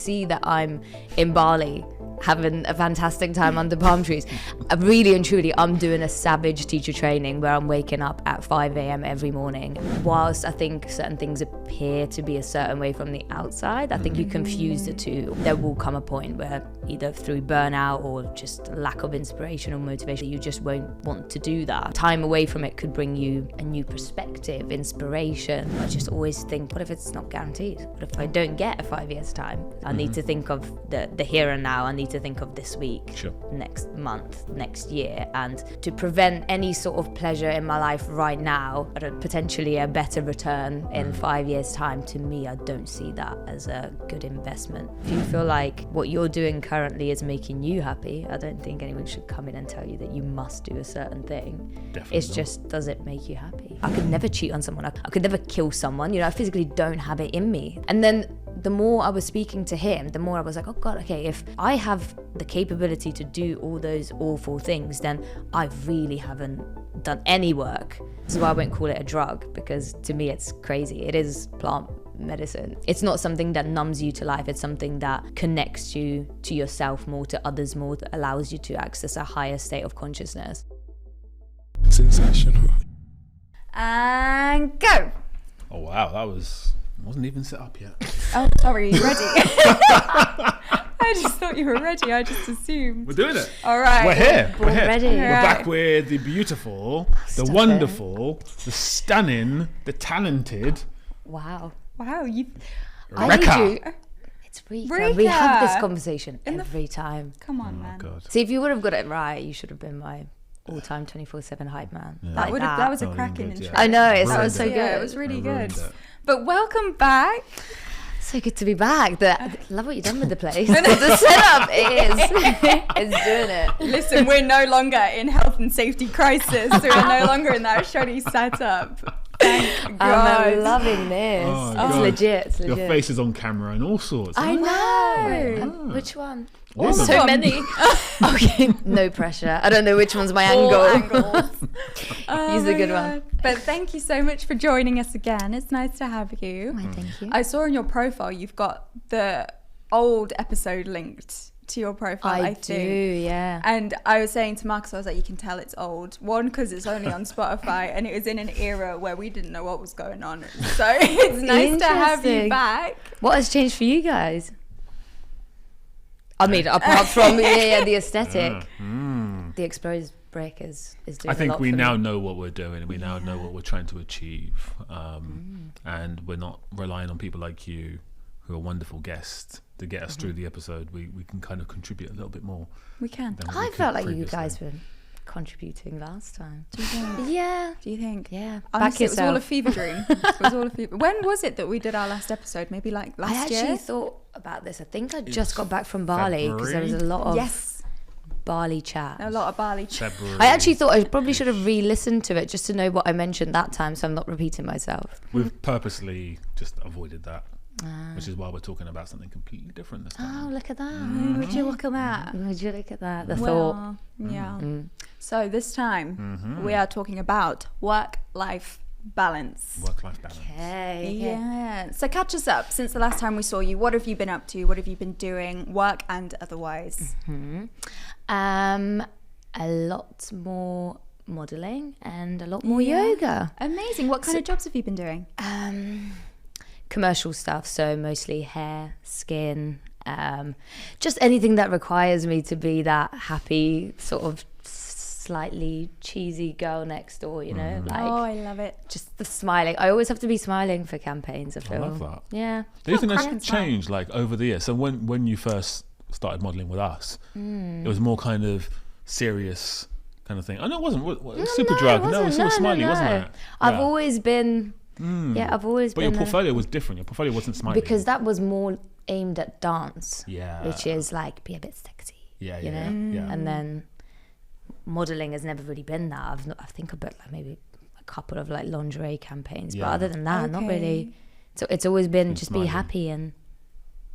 see that I'm in Bali having a fantastic time under palm trees. Really and truly, I'm doing a savage teacher training where I'm waking up at 5 a.m. every morning. Whilst I think certain things appear to be a certain way from the outside, I think you confuse the two. There will come a point where either through burnout or just lack of inspiration or motivation, you just won't want to do that. Time away from it could bring you a new perspective, inspiration. I just always think, what if it's not guaranteed? What if I don't get a 5 years time? I need to think of the here and now. I need to think of this week, next month, next year, and to prevent any sort of pleasure in my life right now, but potentially a better return in 5 years time. To me, I don't see that as a good investment. If you feel like what you're doing currently is making you happy, I don't think anyone should come in and tell you that you must do a certain thing. Definitely it's not. Just, does it make you happy? I could never cheat on someone. I could never kill someone. I physically don't have it in me. And then the more I was speaking to him, the more I was like, oh God, okay, if I have the capability to do all those awful things, then I really haven't done any work. This is why I won't call it a drug, because to me it's crazy. It is plant medicine. It's not something that numbs you to life. It's something that connects you to yourself more, to others more, that allows you to access a higher state of consciousness. Sensational. And go. Oh wow, that wasn't even set up yet. Oh, sorry, you ready? I just thought you were ready. I just assumed. We're doing it. All right. We're here. We're ready. We're Right. back with the beautiful, the Stop wonderful, the stunning, the talented Wow. Wow, you. Reka. It's Reka. We have this conversation In the- every time. Come on, Oh man. God. See, if you would have got it right, you should have been my all-time 24/7 hype man. Yeah. That would have. That was a Oh, you cracking did, intro. yeah. I know, it Ruined sounds so it. good. Yeah, it was really Ruined good. it. But welcome back. So good to be back. I love what you've done with the place. The setup is it's doing it. Listen, we're no longer in health and safety crisis. We're no longer in that shoddy setup. Thank God. I'm loving this. Oh, it's God. legit. It's legit. Your face is on camera and all sorts. I know. Wait, which one? All of So them. many. Okay, no pressure. I don't know which one's my All angle. angles. Oh Use a my good God. one. But thank you so much for joining us again. It's nice to have you. Why, thank you. I saw on your profile you've got the old episode linked to your profile, I do, think. yeah. And I was saying to Marcus, I was like, you can tell it's old. One, because it's only on Spotify, and it was in an era where we didn't know what was going on. So it's nice to have you Interesting. back. What has changed for you guys? I mean, apart from the aesthetic, the exposed brick is doing I a think lot we for now me. know what we're doing. We now know what we're trying to achieve. And we're not relying on people like you, who are wonderful guests, to get us through the episode. We can kind of contribute a little bit more. We can. than we I could felt like you previously. guys were contributing last time. Do you think? Yeah. Do you think? Yeah. Honestly, it was all a yourself. fever dream. It was all a fever. When was it that we did our last episode? Maybe like I last actually year? thought about this. I think I just got back from Bali because there was a lot of Yes. Bali chat. A lot of barley. February. I actually thought I probably should have re-listened to it just to know what I mentioned that time, so I'm not repeating myself. We've purposely just avoided that, which is why we're talking about something completely different this time. Oh, look at that. Would you look at that? Would you look at that? The thought. Well, yeah. So this time we are talking about work-life balance. Work-life balance. Okay. Yeah. So catch us up. Since the last time we saw you, what have you been up to? What have you been doing, work and otherwise? A lot more modeling and a lot more yoga. Amazing. What kind of jobs have you been doing? Commercial stuff, so mostly hair, skin, just anything that requires me to be that happy sort of slightly cheesy girl next door, you know, like Oh, I love it. just the smiling. I always have to be smiling for campaigns, I feel. love that. Yeah. Do you think cracking that's smile. changed like over the years? So when you first started modelling with us, it was more kind of serious kind of thing. I know it wasn't super drug. No, it was sort of smiley, wasn't it? I've Yeah. always been, I've always But been. your portfolio was different. Your portfolio wasn't smiley. because that was more aimed at dance, yeah, which is like be a bit sexy, yeah, you yeah, know. yeah. And then modeling has never really been that. I think I've got like maybe a couple of like lingerie campaigns, but Yeah. other than that, not Okay. really. So it's always been just smiling. be happy and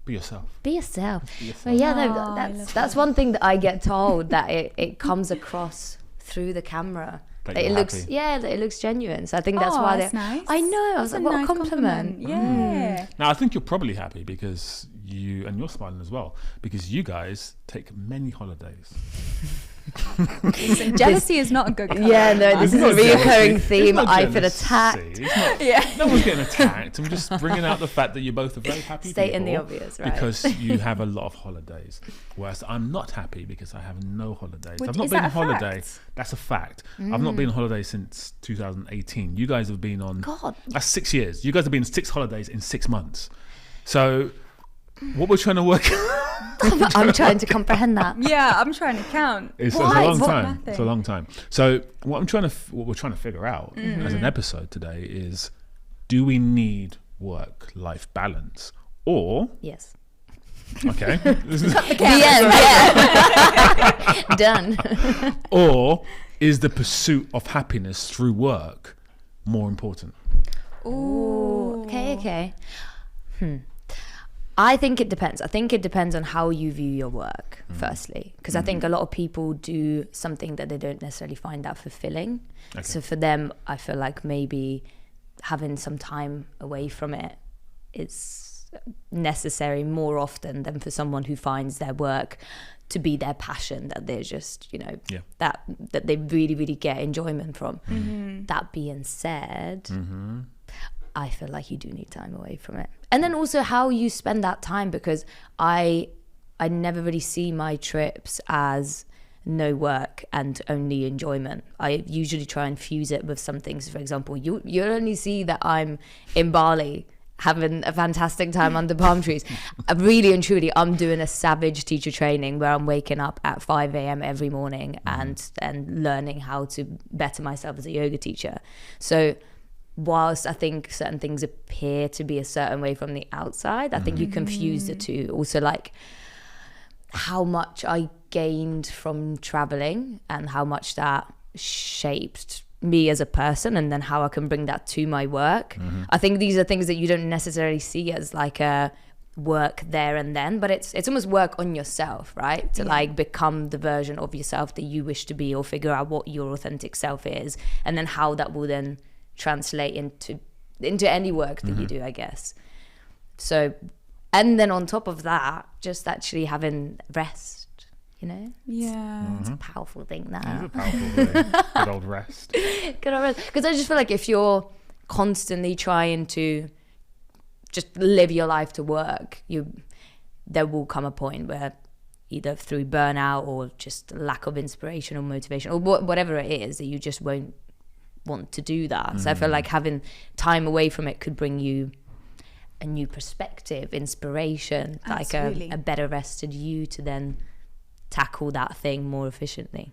Be yourself. be yourself. Be yourself. Well, yeah, Oh, I no, love that's one thing that I get told, that it comes across through the camera. That That it you're looks, happy. yeah, that it looks genuine. So I think that's Oh, why that's they. nice. I know. I was That's like, what nice a compliment. Yeah. Now I think you're probably happy because you, and you're smiling as well, because you guys take many holidays. Jealousy is not a good colour. Yeah, no, this is a reoccurring theme. I feel attacked. No one's getting attacked. I'm just bringing out the fact that you're both are very happy Stating people, the obvious, right? because you have a lot of holidays. Whereas I'm not happy because I have no holidays. I've not Is been that on a holiday. fact? That's a fact. I've not been on holiday since 2018. You guys have been on. God. That's 6 years. You guys have been on 6 holidays in 6 months. So what we're trying to work I'm trying to comprehend that. Yeah, I'm trying to count. It's a Why? long What time. nothing? It's a long time. So what we're trying to figure out as an episode today is, do we need work-life balance, or Yes. okay, this is, The end, yeah. Done. or is the pursuit of happiness through work more important? Ooh. Okay. I think it depends. I think it depends on how you view your work, firstly. Because I think a lot of people do something that they don't necessarily find that fulfilling. Okay. So for them, I feel like maybe having some time away from it is necessary more often than for someone who finds their work to be their passion, that they're just, that they really, really get enjoyment from. That being said, I feel like you do need time away from it. And then also how you spend that time, because I never really see my trips as no work and only enjoyment. I usually try and fuse it with some things. For example, you'll only see that I'm in Bali having a fantastic time under palm trees. Really and truly, I'm doing a savage teacher training where I'm waking up at 5 a.m. every morning and learning how to better myself as a yoga teacher. So whilst I think certain things appear to be a certain way from the outside, I think you confuse the two. Also, like how much I gained from traveling and how much that shaped me as a person, and then how I can bring that to my work. I think these are things that you don't necessarily see as like a work there and then, but it's almost work on yourself, right? To like become the version of yourself that you wish to be, or figure out what your authentic self is, and then how that will then translate into any work that you do, I guess. So, and then on top of that, just actually having rest, Yeah. it's a powerful thing. It's That a powerful thing. Good old rest. because I just feel like if you're constantly trying to just live your life to work, there will come a point where either through burnout or just lack of inspiration or motivation or whatever it is, that you just won't want to do that. So I feel like having time away from it could bring you a new perspective, inspiration, Absolutely. like a better rested you to then tackle that thing more efficiently.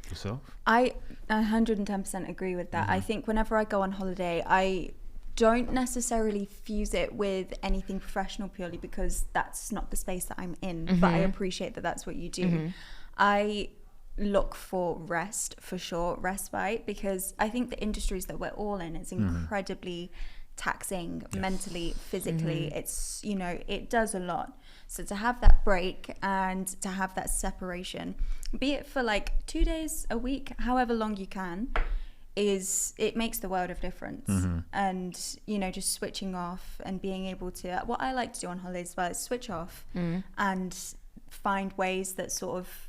Yourself? I 110% agree with that. I think whenever I go on holiday, I don't necessarily fuse it with anything professional, purely because that's not the space that I'm in. But I appreciate that that's what you do. I look for rest, for sure, respite, because I think the industries that we're all in is incredibly taxing mentally, physically. It's, it does a lot. So to have that break and to have that separation, be it for like 2 days a week, however long you can, it makes the world of difference. And just switching off and being able to, what I like to do on holidays as well is switch off and find ways that sort of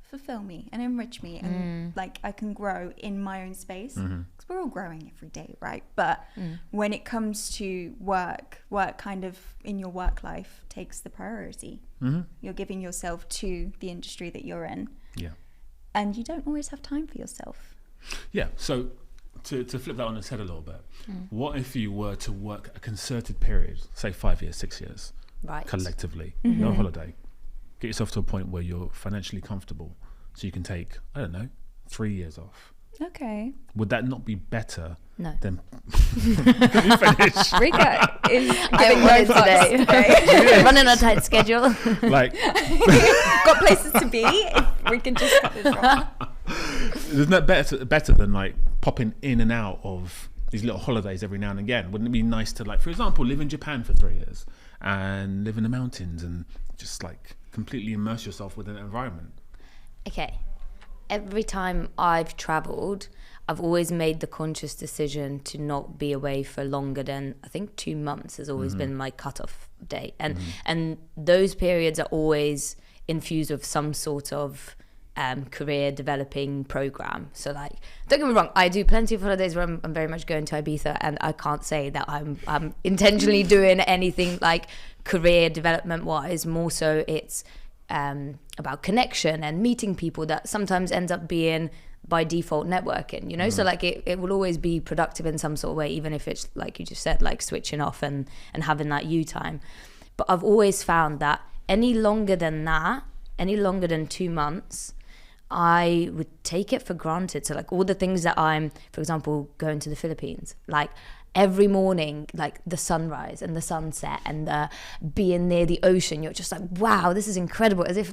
fulfill me and enrich me, and like I can grow in my own space, because we're all growing every day, right? But when it comes to work kind of in your work life takes the priority. You're giving yourself to the industry that you're in, and you don't always have time for yourself. So to flip that on its head a little bit, what if you were to work a concerted period, say 5 years, 6 years, Right. collectively, no holiday, get yourself to a point where you're financially comfortable, so you can take, I don't know, 3 years off. Okay. Would that not be better No. than you finish? Reka is I giving wanted no fucks today. Running a tight schedule. Like, got places to be. If we can just cut this off. isn't that better than like popping in and out of these little holidays every now and again? Wouldn't it be nice to, like, for example, live in Japan for 3 years and live in the mountains and just like completely immerse yourself within an environment? Okay. Every time I've traveled, I've always made the conscious decision to not be away for longer than, I think 2 months has always been my cutoff date. And those periods are always infused with some sort of career developing program. So like, don't get me wrong, I do plenty of holidays where I'm very much going to Ibiza, and I can't say that I'm intentionally doing anything like career development wise. More so it's about connection and meeting people that sometimes ends up being by default networking, you know. So like it will always be productive in some sort of way, even if it's like you just said, like switching off and having that you time. But I've always found that any longer than 2 months, I would take it for granted. So like all the things that I'm, for example, going to the Philippines, like every morning, like the sunrise and the sunset and the being near the ocean, you're just like, wow, this is incredible, as if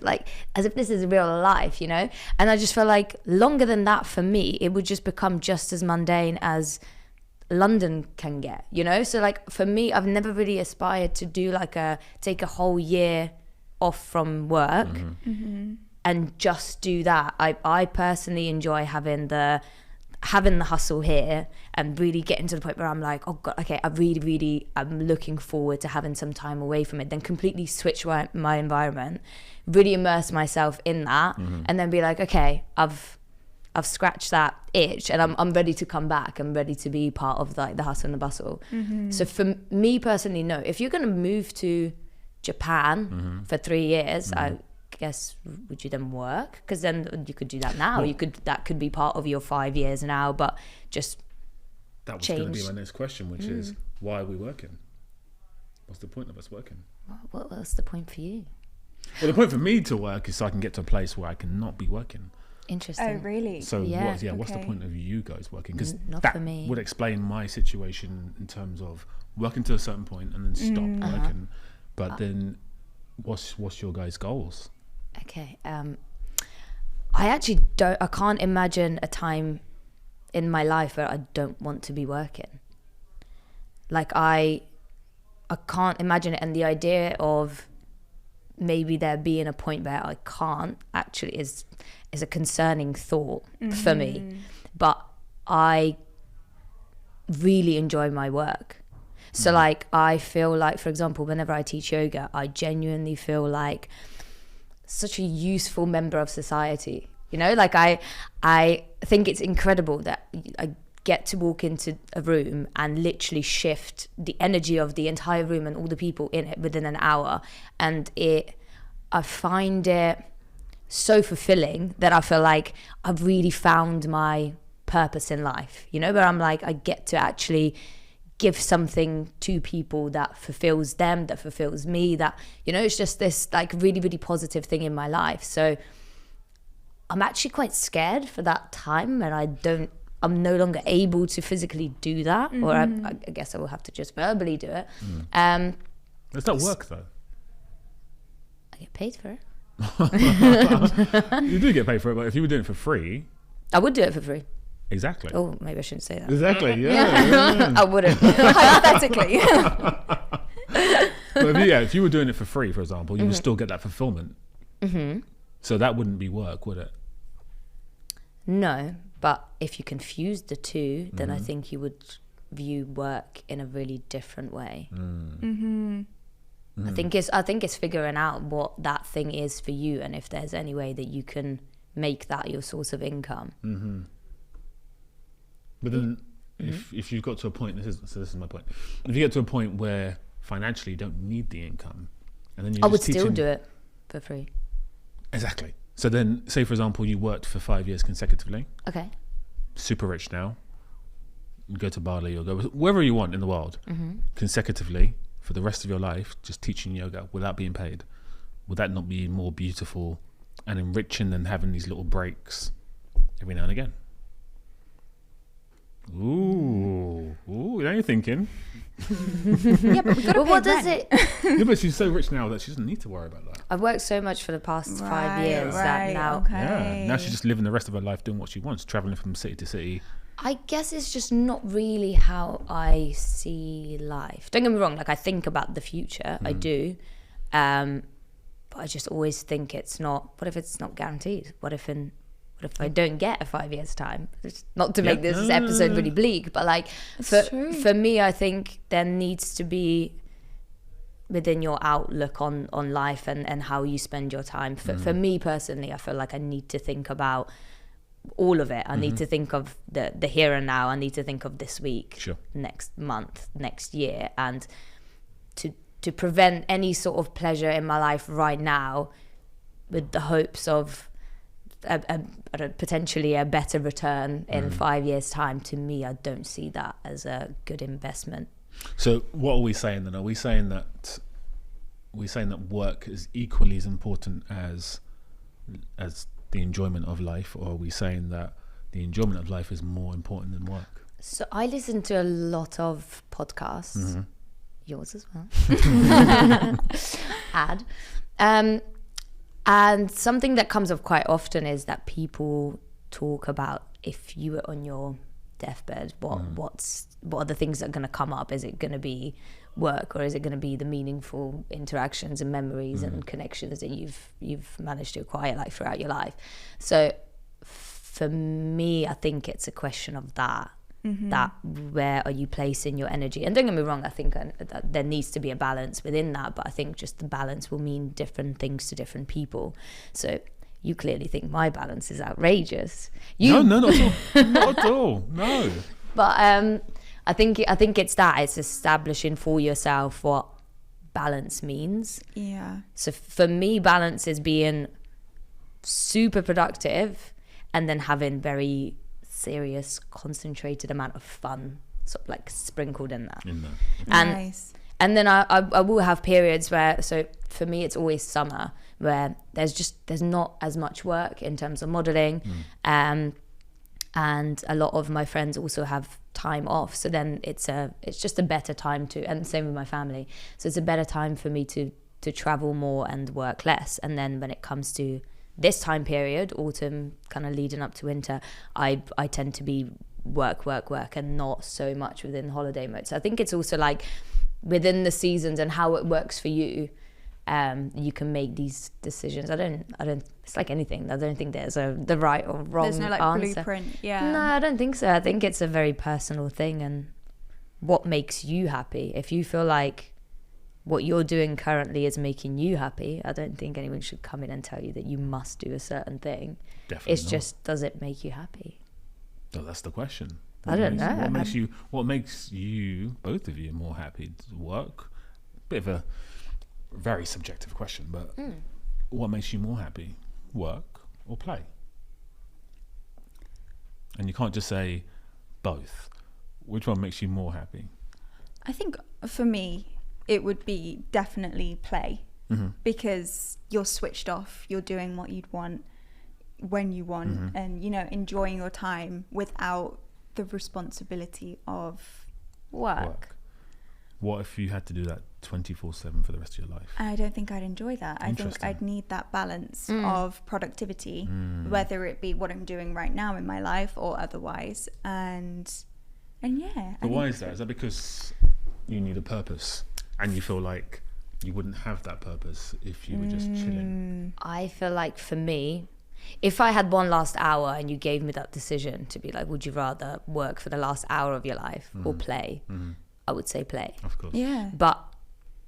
this is real life, you know. And I just feel like longer than that for me, it would just become just as mundane as London can get, you know. So like for me, I've never really aspired to do like take a whole year off from work and just do that. I personally enjoy having the hustle here and really getting to the point where I'm like, oh God, okay, I'm looking forward to having some time away from it, then completely switch my environment, really immerse myself in that, and then be like, okay, I've scratched that itch and I'm ready to come back. I'm ready to be part of like the hustle and the bustle. So for me personally, no, if you're going to move to Japan for 3 years, I guess, would you then work? Because then you could do that now. Well, that could be part of your 5 years now, but just that was going to be my next question, which is, why are we working? What's the point of us working? What's the point for you? Well, the point for me to work is so I can get to a place where I can not be working. Interesting. Oh, really? So what's the point of you guys working? Because that for me would explain my situation in terms of working to a certain point and then stop working. But then what's your guys' goals? Okay. I can't imagine a time in my life where I don't want to be working. Like I can't imagine it. And the idea of maybe there being a point where I can't actually is a concerning thought for me. But I really enjoy my work. So like, I feel like, for example, whenever I teach yoga, I genuinely feel like such a useful member of society, you know. Like I think it's incredible that I get to walk into a room and literally shift the energy of the entire room and all the people in it within an hour, and I find it so fulfilling that I feel like I've really found my purpose in life, you know, where I'm like, I get to actually give something to people that fulfills them, that fulfills me, that, you know, it's just this like really, really positive thing in my life. So I'm actually quite scared for that time, and I'm no longer able to physically do that, or I guess I will have to just verbally do it. It's not work though. I get paid for it. You do get paid for it, but if you were doing it for free, I would do it for free. Exactly. Oh, maybe I shouldn't say that. Exactly. Yeah. I wouldn't. Hypothetically. But if you were doing it for free, for example, you would still get that fulfillment. So that wouldn't be work, would it? No, but if you confuse the two, then I think you would view work in a really different way. I think it's figuring out what that thing is for you, and if there's any way that you can make that your source of income. But then, if you've got to a point, this is my point. If you get to a point where financially you don't need the income, and then I would still do it for free. Exactly. So then, say for example, you worked for 5 years consecutively. Okay. Super rich now. You go to Bali or go wherever you want in the world, consecutively for the rest of your life, just teaching yoga without being paid. Would that not be more beautiful and enriching than having these little breaks every now and again? Ooh, now you're thinking. Yeah, but we got to what does it? Yeah, but she's so rich now that she doesn't need to worry about that. I've worked so much for the past 5 years that now. Okay. Yeah, now she's just living the rest of her life doing what she wants, traveling from city to city. I guess it's just not really how I see life. Don't get me wrong, like I think about the future, I do. But I just always think it's not, what if it's not guaranteed? What if in what if I don't get a 5 years time? Not to make this episode really bleak, but like for me, I think there needs to be within your outlook on life and how you spend your time. For me personally, I feel like I need to think about all of it. I need to think of the here and now. I need to think of this week, next month, next year, and to prevent any sort of pleasure in my life right now with the hopes of potentially a better return in 5 years time. To me, I don't see that as a good investment. So what are we saying then? Are we saying that work is equally as important as the enjoyment of life, or are we saying that the enjoyment of life is more important than work? So I listen to a lot of podcasts, yours as well. And something that comes up quite often is that people talk about if you were on your deathbed, what are the things that are going to come up? Is it going to be work, or is it going to be the meaningful interactions and memories and connections that you've managed to acquire like throughout your life? So for me, I think it's a question of that. That where are you placing your energy? And don't get me wrong, I think that there needs to be a balance within that, but I think just the balance will mean different things to different people. So you clearly think my balance is outrageous. No, not at all. Not at all. No. But I think it's establishing for yourself what balance means. Yeah. So for me, balance is being super productive and then having very serious, concentrated amount of fun sort of like sprinkled in that. Nice. And then I will have periods where, so for me it's always summer, where there's not as much work in terms of modeling, and a lot of my friends also have time off, so then it's just a better time to, and same with my family, so it's a better time for me to travel more and work less. And then when it comes to this time period, autumn kind of leading up to winter, I tend to be work and not so much within holiday mode. So I think it's also like within the seasons and how it works for you, you can make these decisions. I don't it's like anything, I don't think there's the right or wrong answer. There's no like blueprint. No, I don't think so. I think it's a very personal thing, and what makes you happy. If you feel like what you're doing currently is making you happy, I don't think anyone should come in and tell you that you must do a certain thing. Definitely it's not. just, does it make you happy? Oh, that's the question. I don't know. What makes you, both of you, more happy? Work? Bit of a very subjective question, but what makes you more happy? Work or play? And you can't just say both. Which one makes you more happy? I think for me, it would be definitely play, because you're switched off, you're doing what you'd want when you want, and enjoying your time without the responsibility of work. What if you had to do that 24/7 for the rest of your life? I don't think I'd enjoy that. I think I'd need that balance of productivity, whether it be what I'm doing right now in my life or otherwise. And yeah. But why is that? Is that because you need a purpose and you feel like you wouldn't have that purpose if you were just chilling? I feel like for me, if I had one last hour and you gave me that decision to be like, would you rather work for the last hour of your life or play? I would say play. Of course. Yeah. But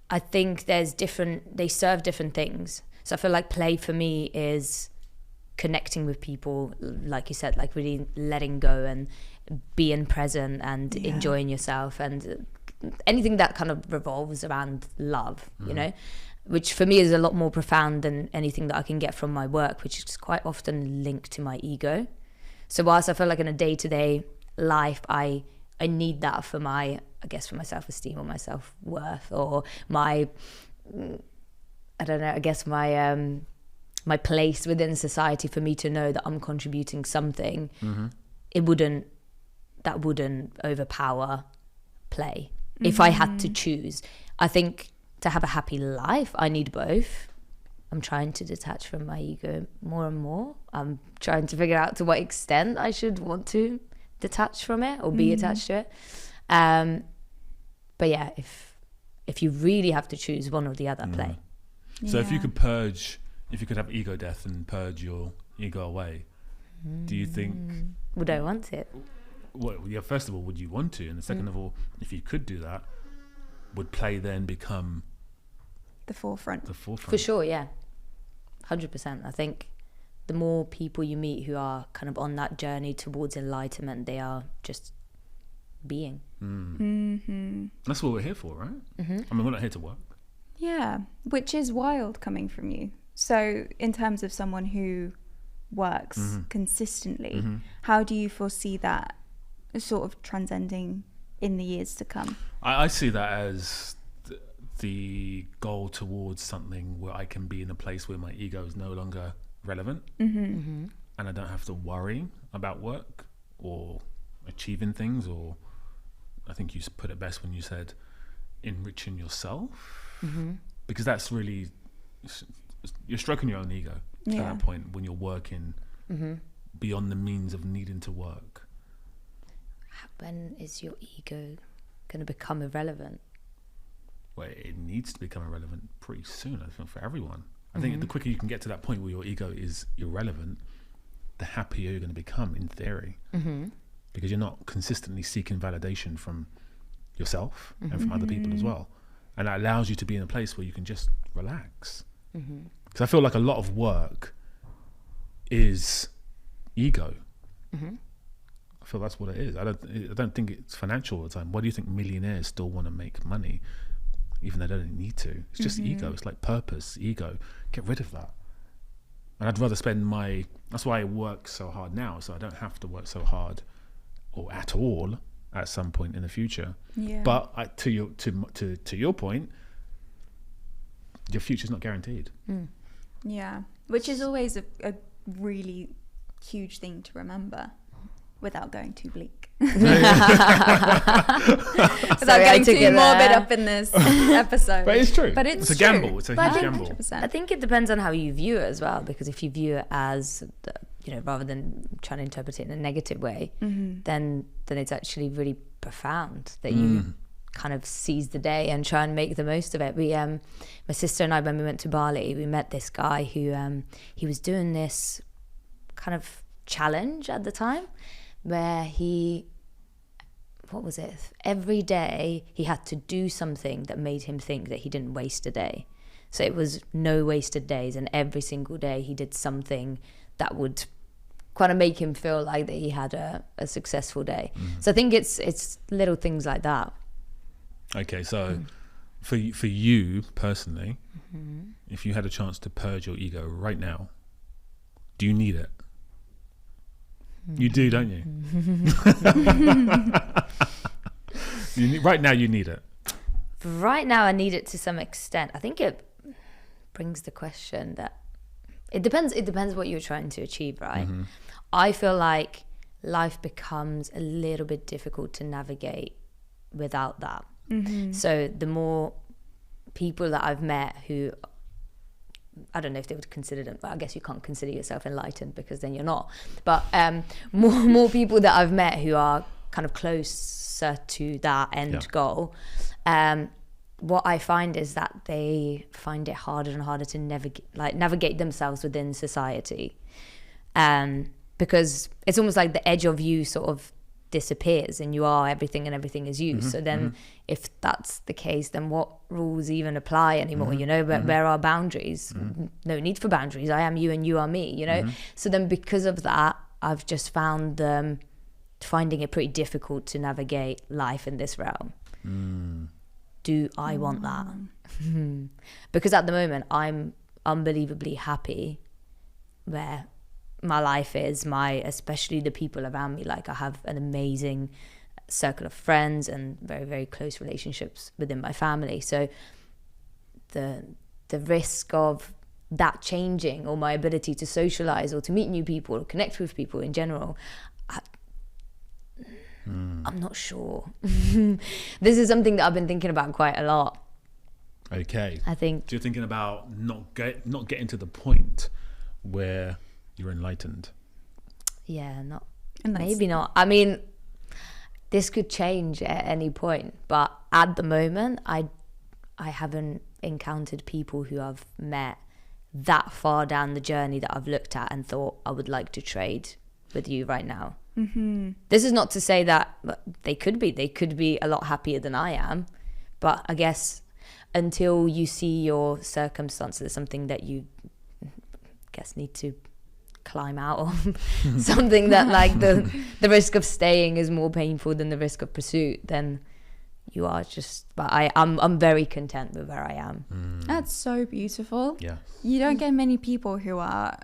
I think they serve different things. So I feel like play for me is connecting with people, like you said, like really letting go and being present and enjoying yourself, and anything that kind of revolves around love, which for me is a lot more profound than anything that I can get from my work, which is quite often linked to my ego. So whilst I feel like in a day-to-day life, I need that for my self-esteem or my self-worth or my, my place within society, for me to know that I'm contributing something, that wouldn't overpower play. If I had to choose, I think to have a happy life, I need both. I'm trying to detach from my ego more and more. I'm trying to figure out to what extent I should want to detach from it or be attached to it. But yeah, if you really have to choose one or the other, play. So if you could have ego death and purge your ego away, Do you think... Would I want it? Well, yeah, first of all, would you want to? And second of all, if you could do that, would play then become... The forefront. For sure, yeah. 100%. I think the more people you meet who are kind of on that journey towards enlightenment, they are just being. That's what we're here for, right? I mean, we're not here to work. Yeah, which is wild coming from you. So in terms of someone who works consistently, how do you foresee that sort of transcending in the years to come? I see that as the goal towards something where I can be in a place where my ego is no longer relevant, and I don't have to worry about work or achieving things, or I think you put it best when you said enriching yourself, because that's really, you're stroking your own ego at that point when you're working beyond the means of needing to work. When is your ego going to become irrelevant? Well, it needs to become irrelevant pretty soon, I think, for everyone. I think the quicker you can get to that point where your ego is irrelevant, the happier you're going to become, in theory, because you're not consistently seeking validation from yourself and from other people as well. And that allows you to be in a place where you can just relax. Because I feel like a lot of work is ego. I feel that's what it is. I don't think it's financial all the time. Why do you think millionaires still want to make money, even though they don't need to? It's just ego. It's like purpose, ego. Get rid of that. And I'd rather spend that's why I work so hard now, so I don't have to work so hard or at all at some point in the future. Yeah. But to your point, your future's not guaranteed. Yeah, which is always a really huge thing to remember, without going too bleak. Without getting too morbid up in this episode. But it's true. But it's a gamble. It's a huge gamble. 100%. I think it depends on how you view it as well, because if you view it as, rather than trying to interpret it in a negative way, then it's actually really profound that you kind of seize the day and try and make the most of it. We, my sister and I, when we went to Bali, we met this guy who he was doing this kind of challenge at the time, where every day he had to do something that made him think that he didn't waste a day. So it was no wasted days, and every single day he did something that would kind of make him feel like that he had a successful day. So I think it's little things like that. Okay, so for you personally, if you had a chance to purge your ego right now, do you need it? You do, don't you? Right now you need it. Right now I need it to some extent. I think it brings the question that it depends what you're trying to achieve, right? I feel like life becomes a little bit difficult to navigate without that. So the more people that I've met who, I don't know if they would consider them, but I guess you can't consider yourself enlightened because then you're not. But more people that I've met who are kind of closer to that end goal, what I find is that they find it harder and harder to navigate themselves within society, because it's almost like the edge of you sort of disappears and you are everything and everything is you. So then if that's the case, then what rules even apply anymore? But where are boundaries? No need for boundaries. I am you and you are me, So then because of that, I've just found finding it pretty difficult to navigate life in this realm. Do I want that? Because at the moment I'm unbelievably happy where my life is, especially the people around me. Like I have an amazing circle of friends and very, very close relationships within my family. So the risk of that changing, or my ability to socialize or to meet new people or connect with people in general, I'm not sure. This is something that I've been thinking about quite a lot. Okay. I think. So you're thinking about not getting to the point where you're enlightened. Yeah, maybe not. I mean, this could change at any point, but at the moment, I haven't encountered people who I've met that far down the journey that I've looked at and thought I would like to trade with you right now. This is not to say that they could be a lot happier than I am, but I guess until you see your circumstances, something that you need to climb out of, something that like the risk of staying is more painful than the risk of pursuit, then you are just, but I'm very content with where I am. That's so beautiful. Yeah. You don't get many people who are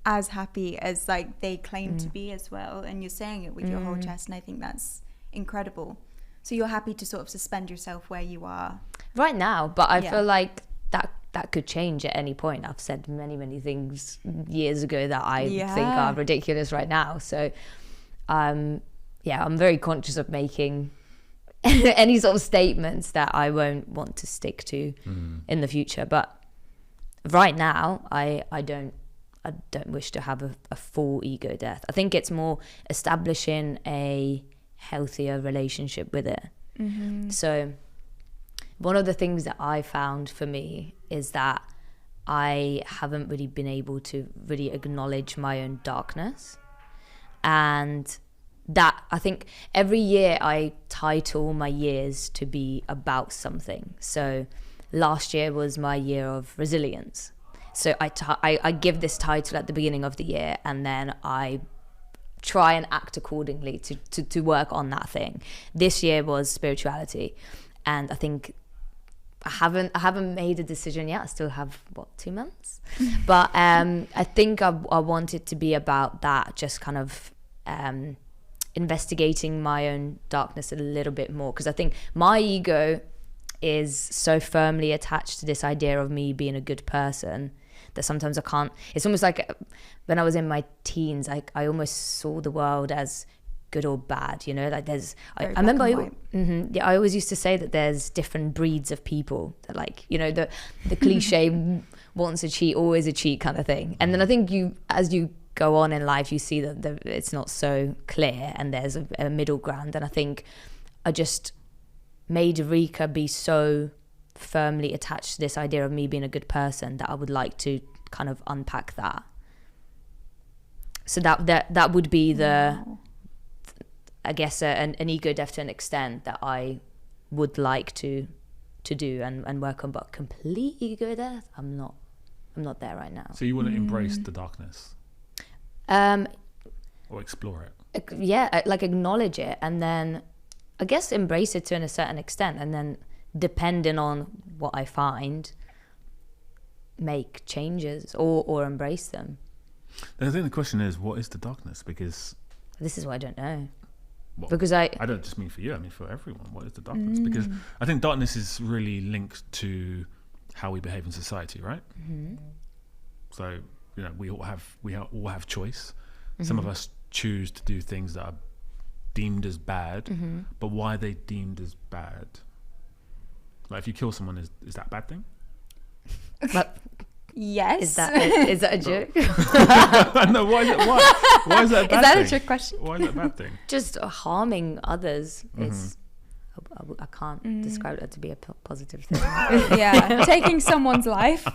as happy as like they claim to be as well, and you're saying it with your whole chest, and I think that's incredible. So you're happy to sort of suspend yourself where you are right now, but I feel like that could change at any point. I've said many things years ago that I think are ridiculous right now, so I'm very conscious of making any sort of statements that I won't want to stick to in the future. But right now I don't wish to have a full ego death. I think it's more establishing a healthier relationship with it. So one of the things that I found for me is that I haven't really been able to really acknowledge my own darkness, and that I think every year I title my years to be about something. So last year was my year of resilience. So I give this title at the beginning of the year, and then I try and act accordingly to work on that thing. This year was spirituality, and I think I haven't made a decision yet. I still have 2 months, but I think I want it to be about that, just kind of investigating my own darkness a little bit more, because I think my ego is so firmly attached to this idea of me being a good person that sometimes I can't. It's almost like when I was in my teens, I almost saw the world as good or bad, you know, like there's I remember I always used to say that there's different breeds of people, that like, you know, the cliche once a cheat always a cheat kind of thing. And then I think as you go on in life, you see that it's not so clear, and there's a middle ground. And I think I just made Reka be so firmly attached to this idea of me being a good person that I would like to kind of unpack that. So that would be the I guess an ego death to an extent that I would like to do and work on. But complete ego death, I'm not there right now. So you want to embrace the darkness, or explore it? Yeah, like acknowledge it, and then I guess embrace it to a certain extent, and then depending on what I find, make changes or embrace them. I think the question is, what is the darkness? Because this is what I don't know. Well, because I don't just mean for you, I mean for everyone. What is the darkness? Because I think darkness is really linked to how we behave in society, right? So, you know, we all have choice. Some of us choose to do things that are deemed as bad, but why are they deemed as bad? Like if you kill someone, is that a bad thing? But yes. Is that a joke? No, why is that a bad thing? Is that a trick question? Why is that a bad thing? Just harming others is, I can't describe that to be a positive thing. Yeah, taking someone's life.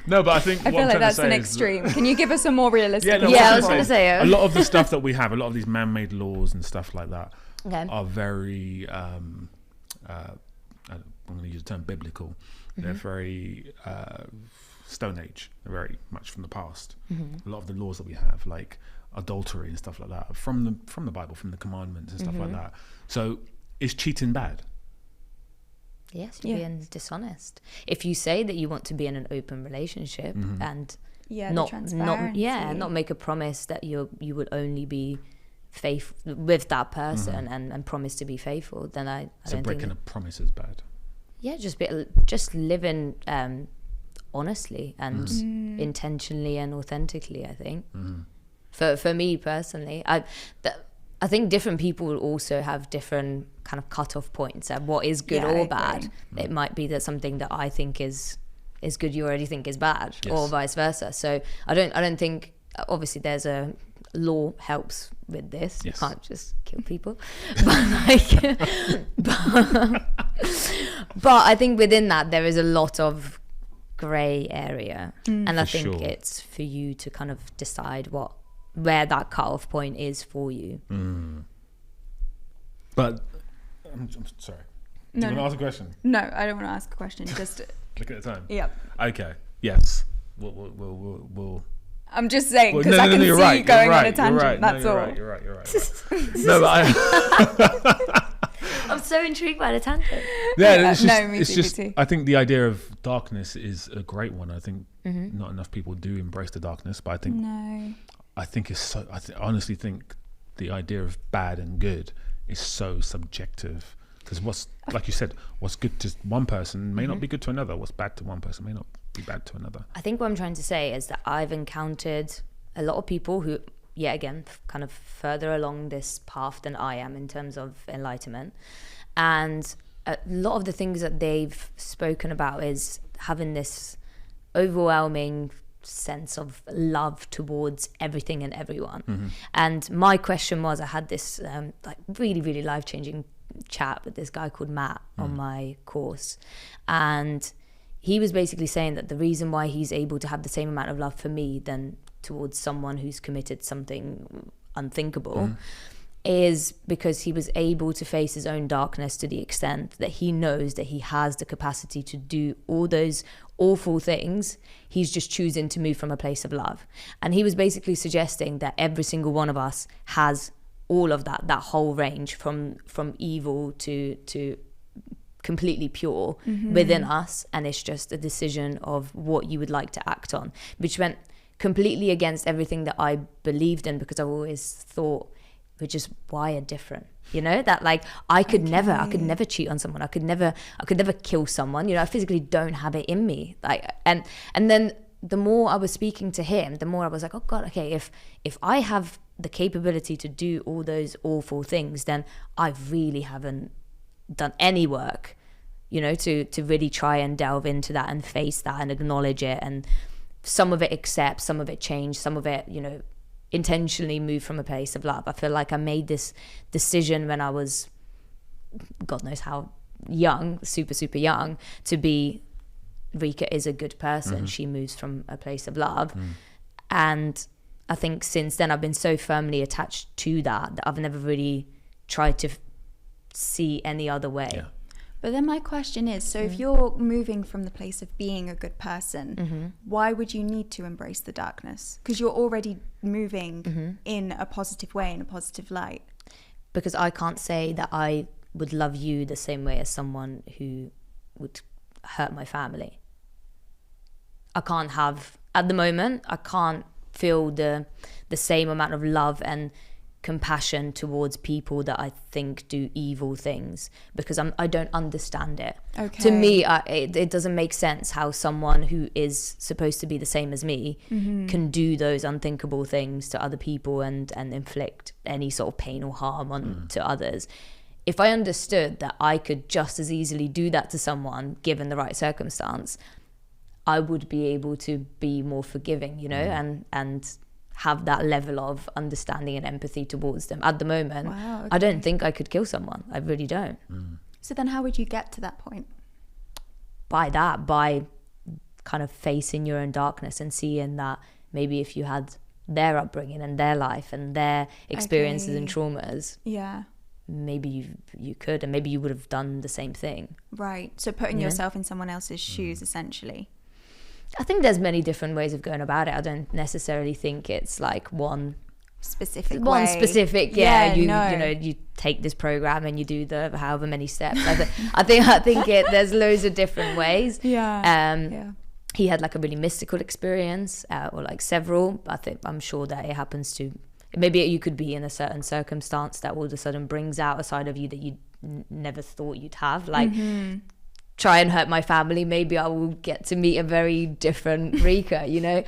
No, but I think I feel like that's an extreme. Can you give us a more realistic example? I was going to say a lot of the stuff that we have, a lot of these man-made laws and stuff like that are very I'm going to use the term biblical. They're very Stone Age. They're very much from the past. A lot of the laws that we have, like adultery and stuff like that, are from the Bible, from the commandments and stuff like that. So is cheating bad? Yes, you're being dishonest. If you say that you want to be in an open relationship and not make a promise that you would only be faithful with that person and promise to be faithful, then I so don't breaking think a promise is bad. Yeah, just living honestly and intentionally and authentically, I think. For me personally, I think different people will also have different kind of cut-off points at what is good or bad. It might be that something that I think is good you already think is bad, or vice versa. So I don't think, obviously there's a law helps with this. You can't just kill people. But I think within that there is a lot of grey area, and I think it's for you to kind of decide what where that cutoff point is for you. But I'm sorry. Do you want to ask a question? No, I don't want to ask a question. Just Look at the time. Yep. Okay. Yes. We'll I'm just saying because I can see you going on a tangent. That's all. You're right. No, but I'm so intrigued by the tangent. Yeah, it's just, me too. I think the idea of darkness is a great one. I think not enough people do embrace the darkness, but I think it's so. I honestly think the idea of bad and good is so subjective, because what's, like you said, what's good to one person may not be good to another. What's bad to one person may not be bad to another. I think what I'm trying to say is that I've encountered a lot of people who, yet again, kind of further along this path than I am in terms of enlightenment. And a lot of the things that they've spoken about is having this overwhelming sense of love towards everything and everyone. And my question was, I had this like really, really life-changing chat with this guy called Matt on my course. And he was basically saying that the reason why he's able to have the same amount of love for me than towards someone who's committed something unthinkable is because he was able to face his own darkness to the extent that he knows that he has the capacity to do all those awful things. He's just choosing to move from a place of love. And he was basically suggesting that every single one of us has all of that whole range from evil to completely pure within us, and it's just a decision of what you would like to act on, which went completely against everything that I believed in, because I've always thought we're just wired different, you know, that like I could never cheat on someone, I could never kill someone, you know, I physically don't have it in me, like, and then the more I was speaking to him, the more I was like, oh God, okay, if I have the capability to do all those awful things, then I really haven't done any work, you know, to really try and delve into that and face that and acknowledge it, and some of it accept, some of it change, some of it, you know, intentionally move from a place of love. I feel like I made this decision when I was, God knows how young, super young, to be, Reka is a good person. She moves from a place of love. And I think since then I've been so firmly attached to that I've never really tried to see any other way. Yeah. But then my question is, so if you're moving from the place of being a good person, why would you need to embrace the darkness? Because you're already moving in a positive way, in a positive light. Because I can't say that I would love you the same way as someone who would hurt my family. I can't have, at the moment, I can't feel the same amount of love and compassion towards people that I think do evil things, because I don't understand it. Okay. To me, it doesn't make sense how someone who is supposed to be the same as me can do those unthinkable things to other people and inflict any sort of pain or harm on to others. If I understood that I could just as easily do that to someone given the right circumstance, I would be able to be more forgiving, you know, and have that level of understanding and empathy towards them. At the moment, I don't think I could kill someone. I really don't. So then how would you get to that point? By kind of facing your own darkness and seeing that maybe if you had their upbringing and their life and their experiences and traumas, maybe you could, and maybe you would have done the same thing. Right. So putting yourself in someone else's shoes, essentially. I think there's many different ways of going about it. I don't necessarily think it's like one specific you know, you take this program and you do the however many steps. I think there's loads of different ways. He had like a really mystical experience, or like several. I'm sure that it happens to, maybe you could be in a certain circumstance that all of a sudden brings out a side of you that you never thought you'd have, like try and hurt my family, maybe I will get to meet a very different Reka, you know.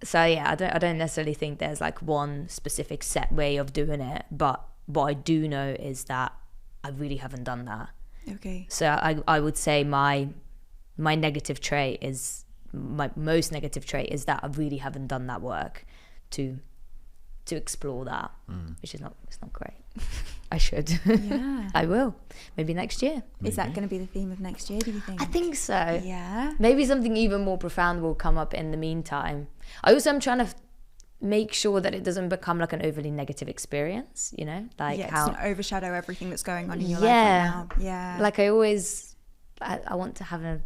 So yeah, I don't necessarily think there's like one specific set way of doing it, but what I do know is that I really haven't done that. Okay. So I would say my negative trait is, my most negative trait is that I really haven't done that work to explore that, which is not great. I should. Yeah. I will. Maybe next year. Maybe. Is that going to be the theme of next year, do you think? I think so. Yeah. Maybe something even more profound will come up in the meantime. I also am trying to make sure that it doesn't become like an overly negative experience, you know, like yeah, how it's not overshadow everything that's going on in your life right now. Yeah, like I want to have a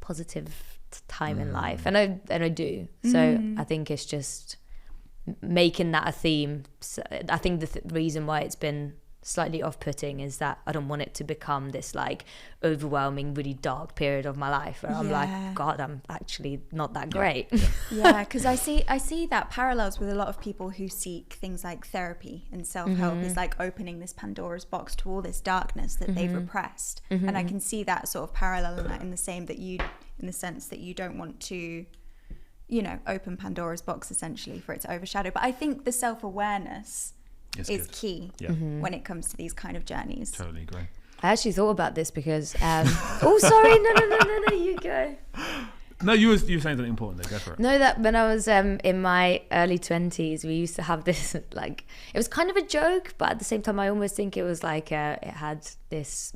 positive time in life, and I do. So I think it's just making that a theme. So I think the reason why it's been slightly off-putting is that I don't want it to become this like overwhelming, really dark period of my life where I'm like, God, I'm actually not that great. Yeah, because I see that parallels with a lot of people who seek things like therapy and self-help is like opening this Pandora's box to all this darkness that they've repressed, and I can see that sort of parallel in that, in the sense that you don't want to, you know, open Pandora's box essentially for it to overshadow. But I think the self-awareness is key when it comes to these kind of journeys. Totally agree. I actually thought about this because oh sorry, no, you go. No, you were saying something important there. Go for it. No, that when I was in my early 20s, we used to have this, like, it was kind of a joke, but at the same time I almost think it was like it had this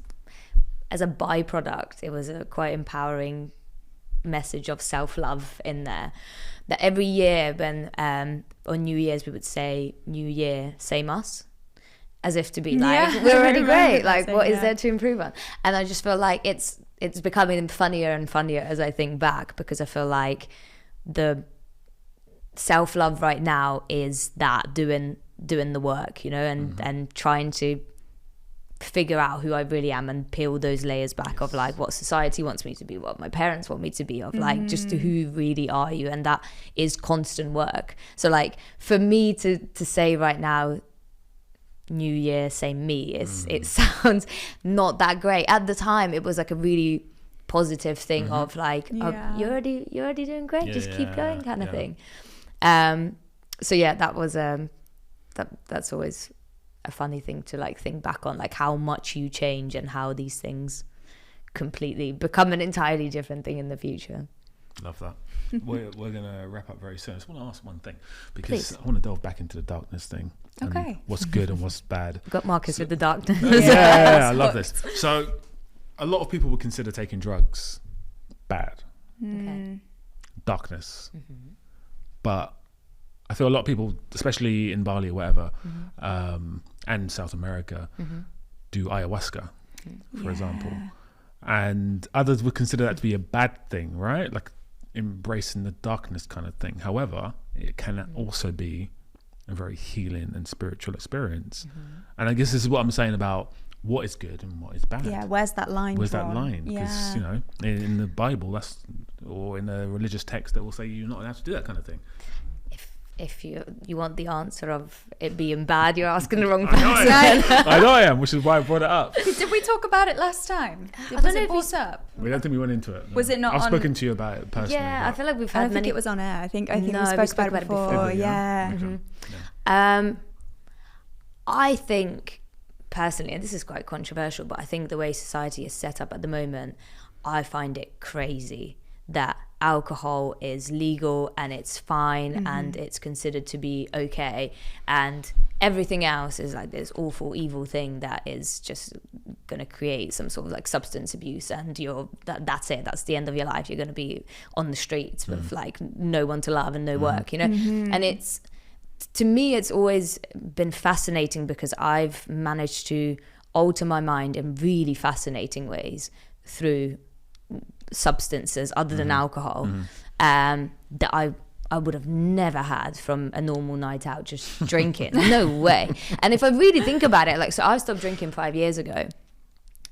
as a byproduct. It was a quite empowering message of self-love in there, that every year when on New Year's we would say, New Year, same us, as if to be like, we're already great, like what is there to improve on? And I just feel like it's becoming funnier and funnier as I think back, because I feel like the self-love right now is that doing the work, you know, and trying to figure out who I really am and peel those layers back of like what society wants me to be, what my parents want me to be, of like just who really are you, and that is constant work. So like for me to say right now, New Year, same me, it sounds not that great. At the time it was like a really positive thing of like, oh, you're already doing great, just keep going kind of thing. So yeah, that was that's always a funny thing to like think back on, like how much you change and how these things completely become an entirely different thing in the future. Love that. We're gonna wrap up very soon. I just want to ask one thing, because I want to delve back into the darkness thing. Okay. What's good and what's bad. Got Marcus with the darkness. Yeah, I love this. So a lot of people would consider taking drugs bad. Okay. Darkness. But I feel a lot of people, especially in Bali or whatever, and South America, do ayahuasca, for example. And others would consider that to be a bad thing, right? Like embracing the darkness kind of thing. However, it can also be a very healing and spiritual experience. And I guess this is what I'm saying about what is good and what is bad. Yeah, where's that line? Where's that line? Because, you know, in the Bible, or in a religious text, that will say you're not allowed to do that kind of thing. If you want the answer of it being bad, you're asking the wrong person. I know I am, which is why I brought it up. Did we talk about it last time? Was it brought up? We don't think we went into it. No. Was it not? I've spoken to you about it personally. Yeah, I feel like we've had I don't think it was on air. I think we spoke about it before. Did we? Yeah. Okay. I think personally, and this is quite controversial, but I think the way society is set up at the moment, I find it crazy that alcohol is legal and it's fine and it's considered to be okay, and everything else is like this awful evil thing that is just going to create some sort of like substance abuse, and that's it, that's the end of your life. You're going to be on the streets with like no one to love and no work, you know. And it's, to me, it's always been fascinating because I've managed to alter my mind in really fascinating ways through substances other than alcohol, that I would have never had from a normal night out just drinking. No way. And if I really think about it, like, so I stopped drinking 5 years ago,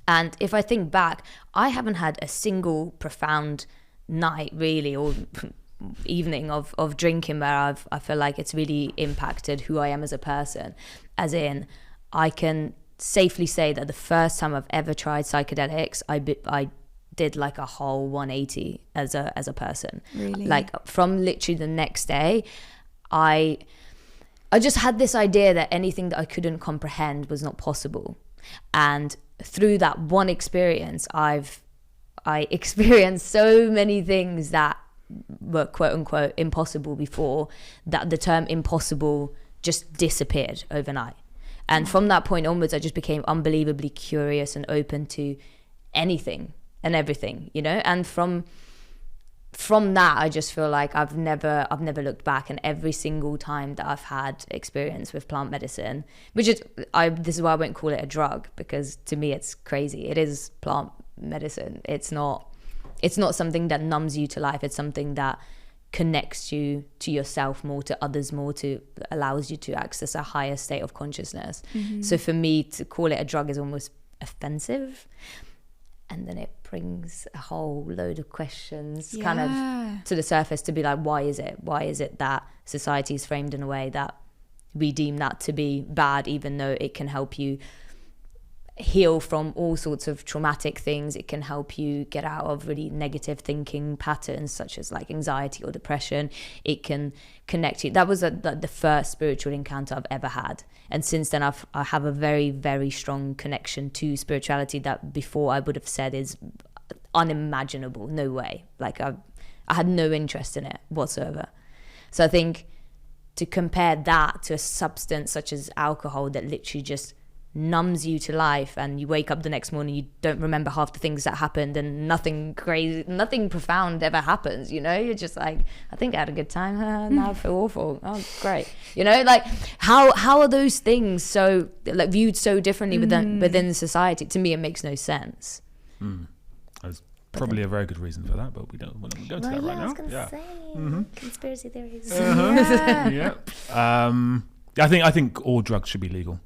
and if I think back, I haven't had a single profound night really, or evening of drinking where I feel like it's really impacted who I am as a person. As in, I can safely say that the first time I've ever tried psychedelics, I did like a whole 180 as a person. Really? Like from literally the next day, I just had this idea that anything that I couldn't comprehend was not possible. And through that one experience, I experienced so many things that were quote unquote impossible before, that the term impossible just disappeared overnight. And from that point onwards, I just became unbelievably curious and open to anything and everything, you know. And from from that, I just feel like I've never looked back, and every single time that I've had experience with plant medicine, this is why I won't call it a drug, because to me it's crazy. It is plant medicine. It's not something that numbs you to life. It's something that connects you to yourself more, to others more, to allows you to access a higher state of consciousness. So for me, to call it a drug is almost offensive, and then it brings a whole load of questions kind of to the surface, to be like, why is it that society is framed in a way that we deem that to be bad, even though it can help you heal from all sorts of traumatic things. It can help you get out of really negative thinking patterns, such as like anxiety or depression. It can connect you. That was the first spiritual encounter I've ever had, and since then I have a very, very strong connection to spirituality that before I would have said is unimaginable. No way. Like I had no interest in it whatsoever. So I think to compare that to a substance such as alcohol that literally just numbs you to life, and you wake up the next morning, you don't remember half the things that happened, and nothing crazy, nothing profound ever happens, you know. You're just like, I think I had a good time, now I feel awful. Oh great, you know. Like how are those things so like viewed so differently within society? To me it makes no sense. There's probably a very good reason for that, but we don't want to go into that right now. I was gonna say conspiracy theories. I think all drugs should be legal.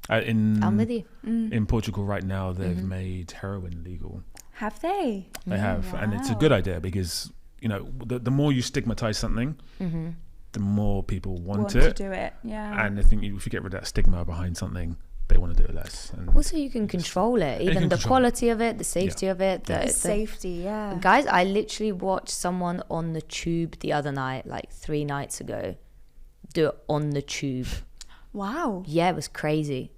I'm with you. In Portugal right now, they've made heroin legal. Have they? They have, and it's a good idea, because you know the more you stigmatize something, the more people want to do it. Yeah. And I think if you get rid of that stigma behind something, they want to do it less. And also, you can control it, even the quality of it, the safety of it. The safety, yeah. Guys, I literally watched someone on the tube the other night, like 3 nights ago, do it on the tube. Wow. Yeah, it was crazy.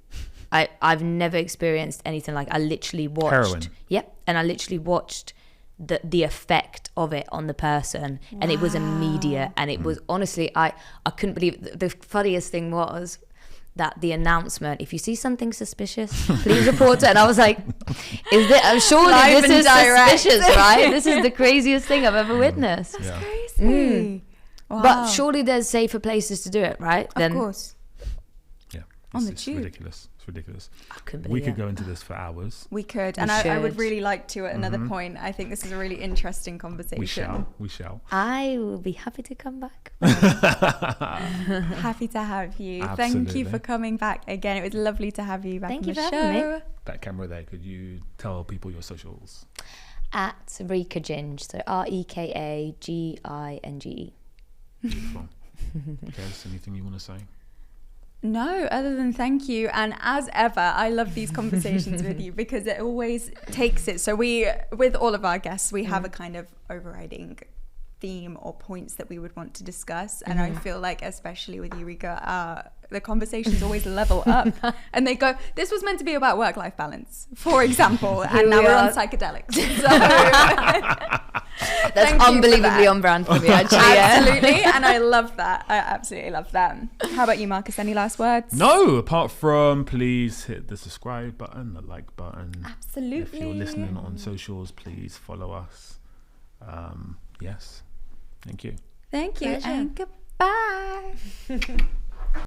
I've never experienced anything like. I literally watched heroin. Yep, and I literally watched the effect of it on the person, and it was immediate, and it was honestly, I couldn't believe it. The funniest thing was that the announcement, if you see something suspicious, please report it. And I was like, I'm surely this is suspicious, right? This is the craziest thing I've ever witnessed. That's crazy. Wow. But surely there's safer places to do it, right? Of course. Yeah. On the it's tube. ridiculous. It's ridiculous. I couldn't believe We could it. go into this for hours. We could. And I would really like to at another point. I think this is a really interesting conversation. We shall. I will be happy to come back. Happy to have you. Absolutely. Thank you for coming back again. It was lovely to have you back on the show. Thank you for having me. That camera there, could you tell people your socials? At Reka Ginge, so REKAGINGE. Beautiful. Kez, anything you want to say? No, other than thank you. And as ever, I love these conversations with you, because it always takes it. So with all of our guests, we have a kind of overriding theme or points that we would want to discuss. And I feel like, especially with you, Reka, the conversations always level up. And they go, this was meant to be about work-life balance, for example. And now we're on psychedelics. So that's unbelievably on brand for me, actually. Absolutely. And I love that. I absolutely love that. How about you, Marcus? Any last words? No, apart from please hit the subscribe button, the like button. Absolutely. If you're listening on socials, please follow us. Yes. Thank you. Thank you. Pleasure. And goodbye.